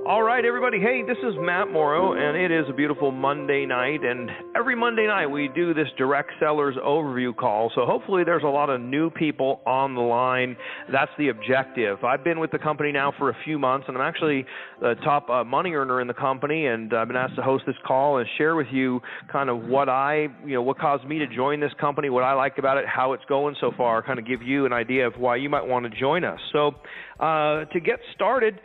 All right, everybody. Hey, this is Matt Morrow, and it is a beautiful Monday night. And every Monday night we do this direct sellers overview call. So hopefully there's a lot of new people on the line. That's the objective. I've been with the company now for a few months, and I'm actually the top money earner in the company. And I've been asked to host this call and share with you kind of what caused me to join this company, what I like about it, how it's going so far, kind of give you an idea of why you might want to join us. So to get started,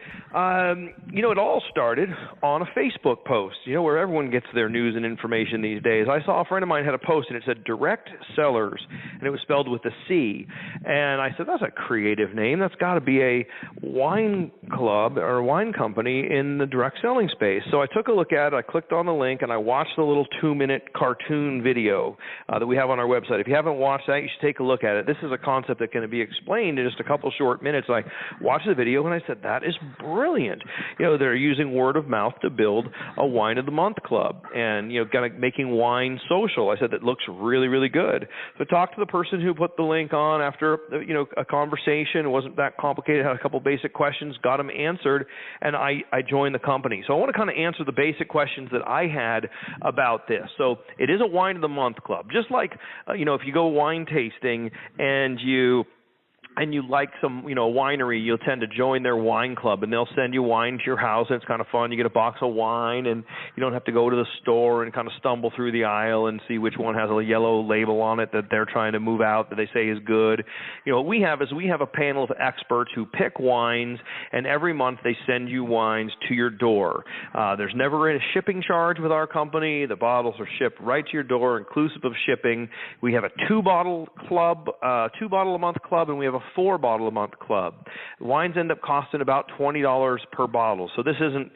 it all started on a Facebook post, where everyone gets their news and information these days. I saw a friend of mine had a post, and it said Direct Cellars, and it was spelled with a C. And I said, that's a creative name. That's got to be a wine club or a wine company in the direct selling space. So I took a look at it. I clicked on the link, and I watched the little 2-minute cartoon video that we have on our website. If you haven't watched that, you should take a look at it. This is a concept that can be explained in just a couple short minutes. I watched the video, and I said, that is brilliant. They're using word of mouth to build a Wine of the Month club and, kind of making wine social. I said, that looks really, really good. So I talked to the person who put the link on after, a conversation. It wasn't that complicated. I had a couple basic questions, got them answered, and I joined the company. So I want to kind of answer the basic questions that I had about this. So it is a Wine of the Month club. Just like, if you go wine tasting and you like some, winery, you'll tend to join their wine club, and they'll send you wine to your house, and it's kind of fun. You get a box of wine, and you don't have to go to the store and kind of stumble through the aisle and see which one has a yellow label on it that they're trying to move out that they say is good. What we have is we have a panel of experts who pick wines, and every month they send you wines to your door. There's never a shipping charge with our company. The bottles are shipped right to your door, inclusive of shipping. We have a 2-bottle a month club, and we have a 4-bottle a month club. Wines end up costing about $20 per bottle. So this isn't,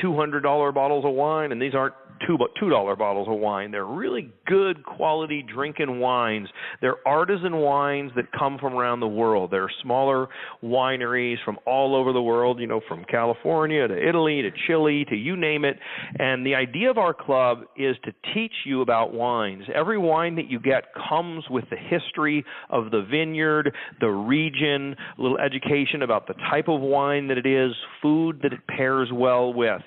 $200 bottles of wine, and these aren't $2 bottles of wine. They're really good quality drinking wines. They're artisan wines that come from around the world. They're smaller wineries from all over the world, from California to Italy to Chile to you name it. And the idea of our club is to teach you about wines. Every wine that you get comes with the history of the vineyard, the region, a little education about the type of wine that it is, food that it pairs well with.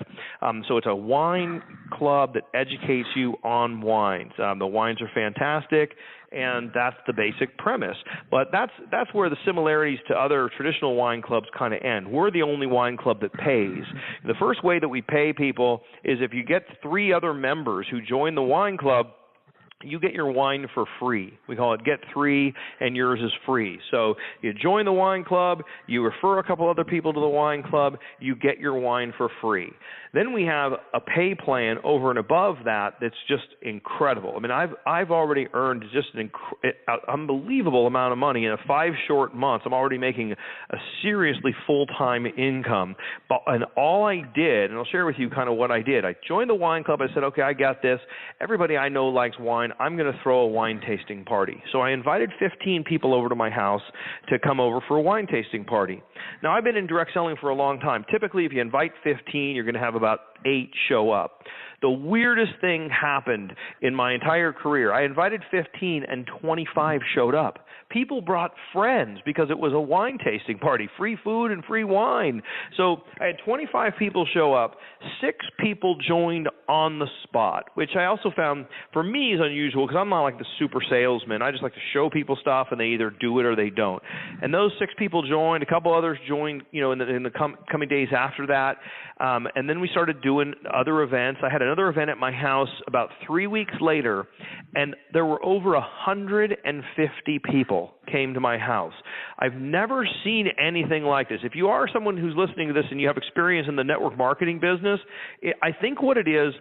So it's a wine club that educates you on wines. The wines are fantastic, and that's the basic premise. But that's where the similarities to other traditional wine clubs kind of end. We're the only wine club that pays. The first way that we pay people is if you get 3 other members who join the wine club, you get your wine for free. We call it Get 3, and yours is free. So you join the wine club, you refer a couple other people to the wine club, you get your wine for free. Then we have a pay plan over and above that that's just incredible. I mean, I've already earned just an unbelievable amount of money. In 5 short months, I'm already making a seriously full-time income. And all I did, and I'll share with you kind of what I did. I joined the wine club. I said, okay, I got this. Everybody I know likes wine. I'm going to throw a wine tasting party. So I invited 15 people over to my house to come over for a wine tasting party. Now, I've been in direct selling for a long time. Typically, if you invite 15, you're going to have about 8 show up. The weirdest thing happened in my entire career. I invited 15 and 25 showed up. People brought friends because it was a wine tasting party, free food and free wine. So I had 25 people show up. 6 people joined on the spot, which I also found for me is unusual because I'm not like the super salesman. I just like to show people stuff, and they either do it or they don't. And those 6 people joined. A couple others joined, in the coming days after that. And then we started doing other events. I had another event at my house about 3 weeks later, and there were over 150 people came to my house. I've never seen anything like this. If you are someone who's listening to this and you have experience in the network marketing business, I think what it is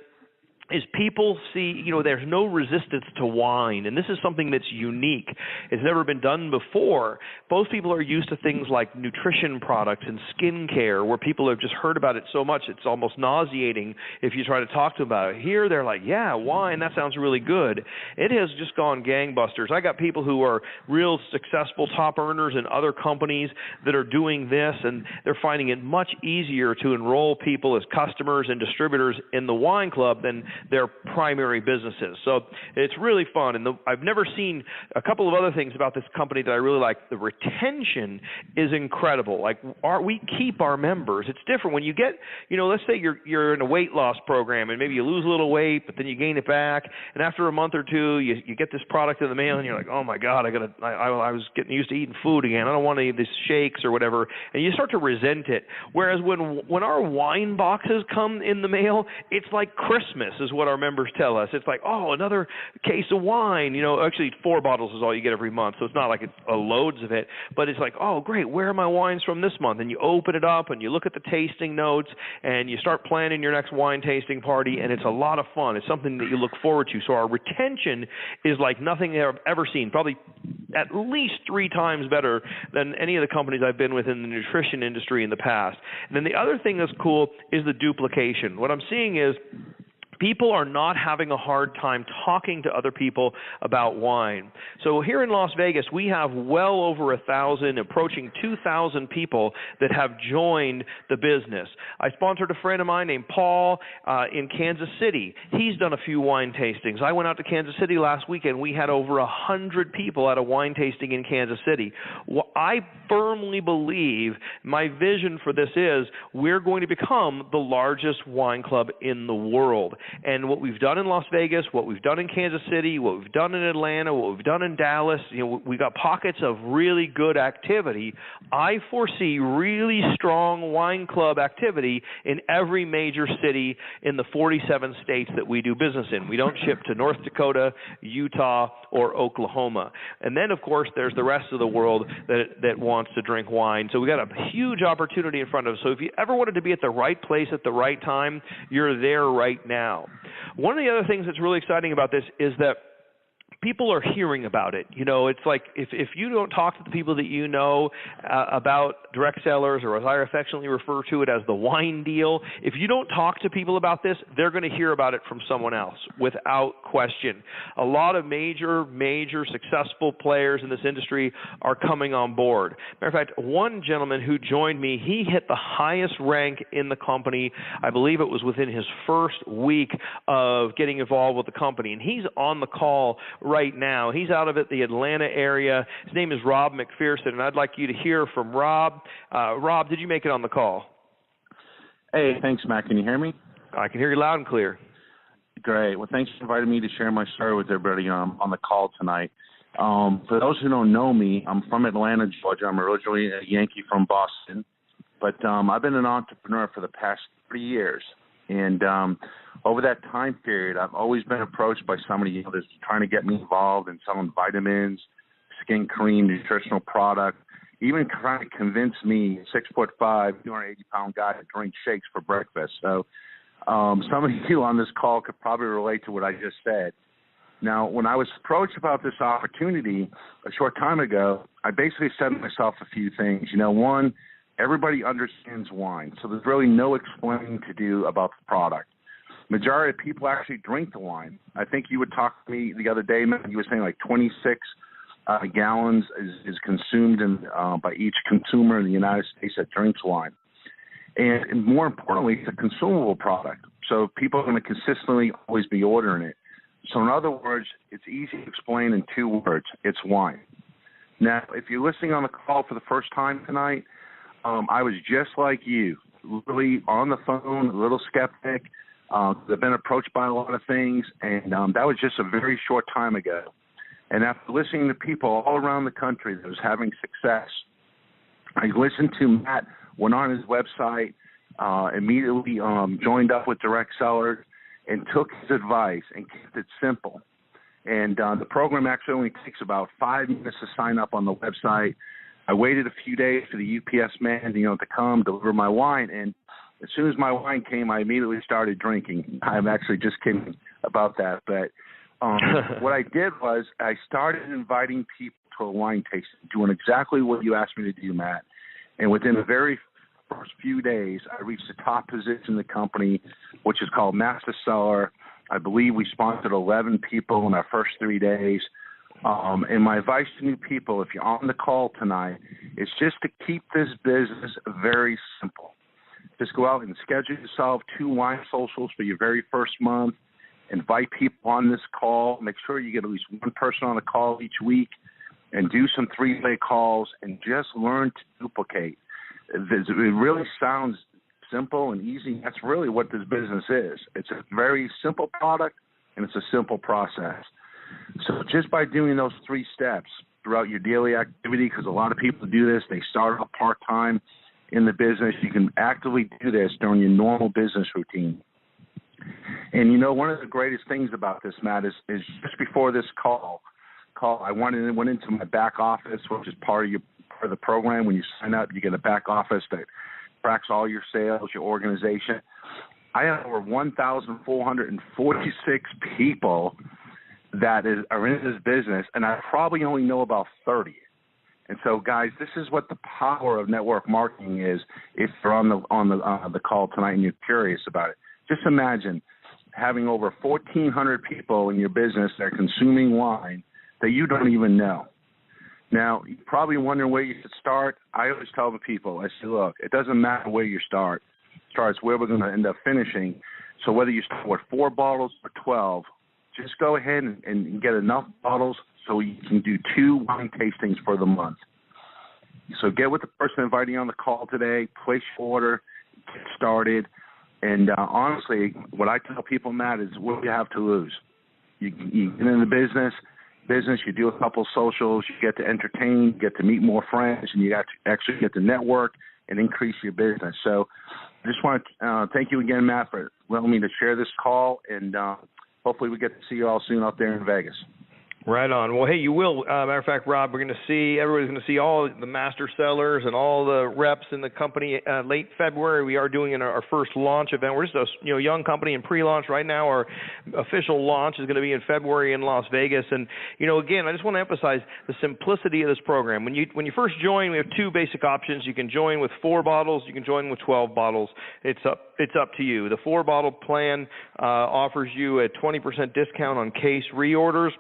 people see, there's no resistance to wine, and this is something that's unique. It's never been done before. Most people are used to things like nutrition products and skincare, where people have just heard about it so much it's almost nauseating if you try to talk to them about it. Here, they're like, yeah, wine, that sounds really good. It has just gone gangbusters. I got people who are real successful top earners in other companies that are doing this, and they're finding it much easier to enroll people as customers and distributors in the wine club than their primary businesses. So it's really fun. And I've never seen a couple of other things about this company that I really like. The retention is incredible. Like we keep our members. It's different when you get, let's say you're in a weight loss program and maybe you lose a little weight, but then you gain it back. And after a month or two, you get this product in the mail and you're like, oh my God, I was getting used to eating food again. I don't want any of these shakes or whatever. And you start to resent it. Whereas when our wine boxes come in the mail, it's like Christmas is what our members tell us. It's like, oh, another case of wine. Actually 4 bottles is all you get every month. So it's not like it's loads of it, but it's like, oh, great, where are my wines from this month? And you open it up and you look at the tasting notes and you start planning your next wine tasting party, and it's a lot of fun. It's something that you look forward to. So our retention is like nothing I've ever seen, probably at least 3 times better than any of the companies I've been with in the nutrition industry in the past. And then the other thing that's cool is the duplication. What I'm seeing is people are not having a hard time talking to other people about wine. So here in Las Vegas, we have well over 1,000, approaching 2,000 people that have joined the business. I sponsored a friend of mine named Paul in Kansas City. He's done a few wine tastings. I went out to Kansas City last weekend. We had over 100 people at a wine tasting in Kansas City. I firmly believe my vision for this is we're going to become the largest wine club in the world. And what we've done in Las Vegas, what we've done in Kansas City, what we've done in Atlanta, what we've done in Dallas, we've got pockets of really good activity. I foresee really strong wine club activity in every major city in the 47 states that we do business in. We don't ship to North Dakota, Utah, or Oklahoma. And then, of course, there's the rest of the world that wants to drink wine. So we've got a huge opportunity in front of us. So if you ever wanted to be at the right place at the right time, you're there right now. One of the other things that's really exciting about this is that people are hearing about it. It's like if you don't talk to the people that about direct sellers, or as I affectionately refer to it as the wine deal, if you don't talk to people about this, they're going to hear about it from someone else without question. A lot of major successful players in this industry are coming on board. Matter of fact, one gentleman who joined me, he hit the highest rank in the company. I believe it was within his first week of getting involved with the company, and he's on the call right now. He's out of the Atlanta area. His name is Rob McPherson, and I'd like you to hear from Rob. Rob, did you make it on the call? Hey, thanks, Matt. Can you hear me? I can hear you loud and clear. Great. Well, thanks for inviting me to share my story with everybody on the call tonight. For those who don't know me, I'm from Atlanta, Georgia. I'm originally a Yankee from Boston, but I've been an entrepreneur for the past 3 years. And over that time period, I've always been approached by somebody that's trying to get me involved in selling vitamins, skin cream, nutritional product, even trying to convince me, 6'5", 280-pound guy, to drink shakes for breakfast. So some of you on this call could probably relate to what I just said. Now, when I was approached about this opportunity a short time ago, I basically said to myself a few things. One, everybody understands wine, so there's really no explaining to do about the product. Majority of people actually drink the wine. I think you would talk to me the other day, man, you were saying like 26 gallons is consumed by each consumer in the United States that drinks wine. And more importantly, it's a consumable product, so people are going to consistently always be ordering it. So in other words, it's easy to explain in 2 words. It's wine. Now, if you're listening on the call for the first time tonight, I was just like you, really on the phone, a little skeptic. I've been approached by a lot of things, and that was just a very short time ago. And after listening to people all around the country that was having success, I listened to Matt, went on his website, immediately joined up with direct sellers, and took his advice and kept it simple. And the program actually only takes about 5 minutes to sign up on the website. I waited a few days for the UPS man, to come deliver my wine, and as soon as my wine came, I immediately started drinking. I'm actually just kidding about that, but what I did was I started inviting people to a wine tasting, doing exactly what you asked me to do, Matt. And within the very first few days, I reached the top position in the company, which is called Master Seller. I believe we sponsored 11 people in our first 3 days. And my advice to new people, if you're on the call tonight, is just to keep this business very simple. Just go out and schedule yourself 2 wine socials for your very first month. invite people on this call. Make sure you get at least one person on the call each week, and do some three-way calls and just learn to duplicate. It really sounds simple and easy. That's really what this business is. It's a very simple product, and it's a simple process. So just by doing those 3 steps throughout your daily activity, because a lot of people do this, they start off part-time in the business. You can actively do this during your normal business routine. And, one of the greatest things about this, Matt, is just before this call, I went into my back office, which is part of the program. When you sign up, you get a back office that tracks all your sales, your organization. I have over 1,446 people that are in this business, and I probably only know about 30. And so, guys, this is what the power of network marketing is. If you're on the call tonight and you're curious about it, just imagine having over 1,400 people in your business that are consuming wine that you don't even know. Now, you're probably wondering where you should start. I always tell the people, I say, look, it doesn't matter where you start. It's where we're going to end up finishing. So whether you start with 4 bottles or 12, just go ahead and get enough bottles so you can do 2 wine tastings for the month. So get with the person inviting you on the call today, place your order, get started. And honestly, what I tell people, Matt, is what do you have to lose? You get in the business, you do a couple socials, you get to entertain, get to meet more friends, and you actually get to network and increase your business. So I just want to thank you again, Matt, for letting me to share this call, and hopefully we get to see you all soon out there in Vegas. Right on. Well, hey, you will. Matter of fact, Rob, everybody's going to see all the master sellers and all the reps in the company late February. We are doing our first launch event. We're just a young company in pre-launch right now. Our official launch is going to be in February in Las Vegas. And, again, I just want to emphasize the simplicity of this program. When you first join, we have 2 basic options. You can join with 4 bottles. You can join with 12 bottles. It's up to you. The 4-bottle plan offers you a 20% discount on case reorders.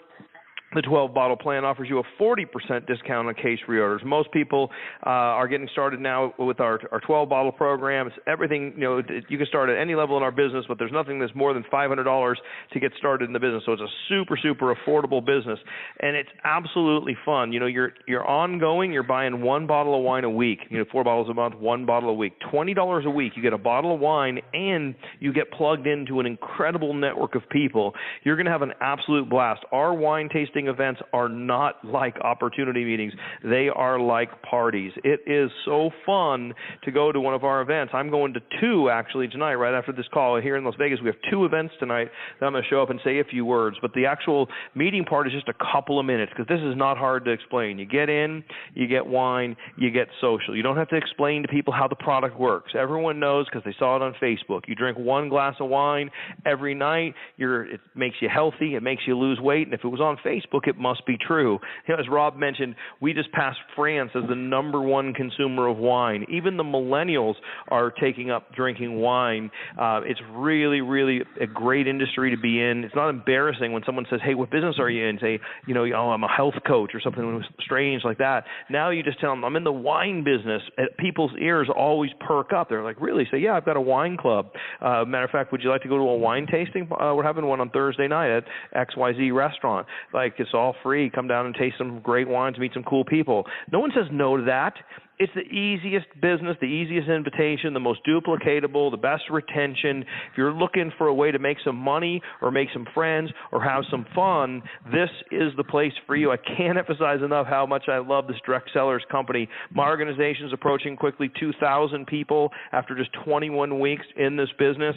The 12-bottle plan offers you a 40% discount on case reorders. Most people are getting started now with our 12-bottle program. It's everything, you can start at any level in our business, but there's nothing that's more than $500 to get started in the business. So it's a super, super affordable business, and it's absolutely fun. You're ongoing. You're buying 1 bottle of wine a week. 4 bottles a month, 1 bottle a week. $20 a week. You get a bottle of wine, and you get plugged into an incredible network of people. You're going to have an absolute blast. Our wine tasting events are not like opportunity meetings. They are like parties. It is so fun to go to one of our events. I'm going to 2 actually tonight, right after this call here in Las Vegas. We have 2 events tonight that I'm going to show up and say a few words. But the actual meeting part is just a couple of minutes because this is not hard to explain. You get in, you get wine, you get social. You don't have to explain to people how the product works. Everyone knows because they saw it on Facebook. You drink 1 glass of wine every night. It makes you healthy. It makes you lose weight. And if it was on Facebook, it must be true. As Rob mentioned, we just passed France as the #1 consumer of wine. Even the millennials are taking up drinking wine. It's really, really a great industry to be in. It's not embarrassing when someone says, hey, what business are you in? Say, I'm a health coach or something strange like that. Now you just tell them, I'm in the wine business. People's ears always perk up. They're like, really? Say, yeah, I've got a wine club. Matter of fact, would you like to go to a wine tasting? We're having one on Thursday night at XYZ restaurant. It's all free. Come down and taste some great wines, meet some cool people. No one says no to that. It's the easiest business, the easiest invitation, the most duplicatable, the best retention. If you're looking for a way to make some money or make some friends or have some fun, this is the place for you. I can't emphasize enough how much I love this direct sellers company. My organization is approaching quickly 2,000 people after just 21 weeks in this business.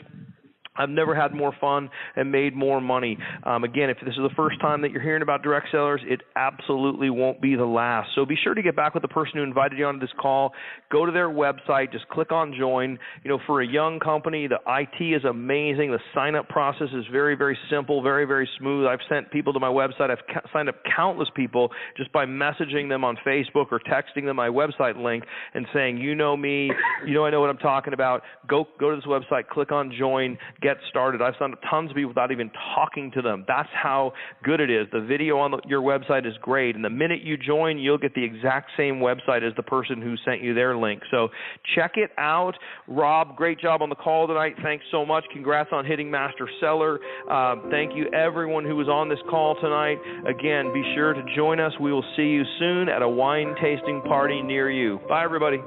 I've never had more fun and made more money. Again, if this is the first time that you're hearing about direct sellers, it absolutely won't be the last. So be sure to get back with the person who invited you onto this call. Go to their website. Just click on join. For a young company, the IT is amazing. The sign-up process is very, very simple, very, very smooth. I've sent people to my website. I've signed up countless people just by messaging them on Facebook or texting them my website link and saying, you know me, I know what I'm talking about. Go to this website, click on join, get started. I've sent tons of people without even talking to them. That's how good it is. The video on your website is great, and the minute you join, you'll get the exact same website as the person who sent you their link. So check it out. Rob, great job on the call tonight. Thanks so much. Congrats on hitting Master Cellar. Thank you, everyone who was on this call tonight. Again, be sure to join us. We will see you soon at a wine tasting party near you. Bye, everybody.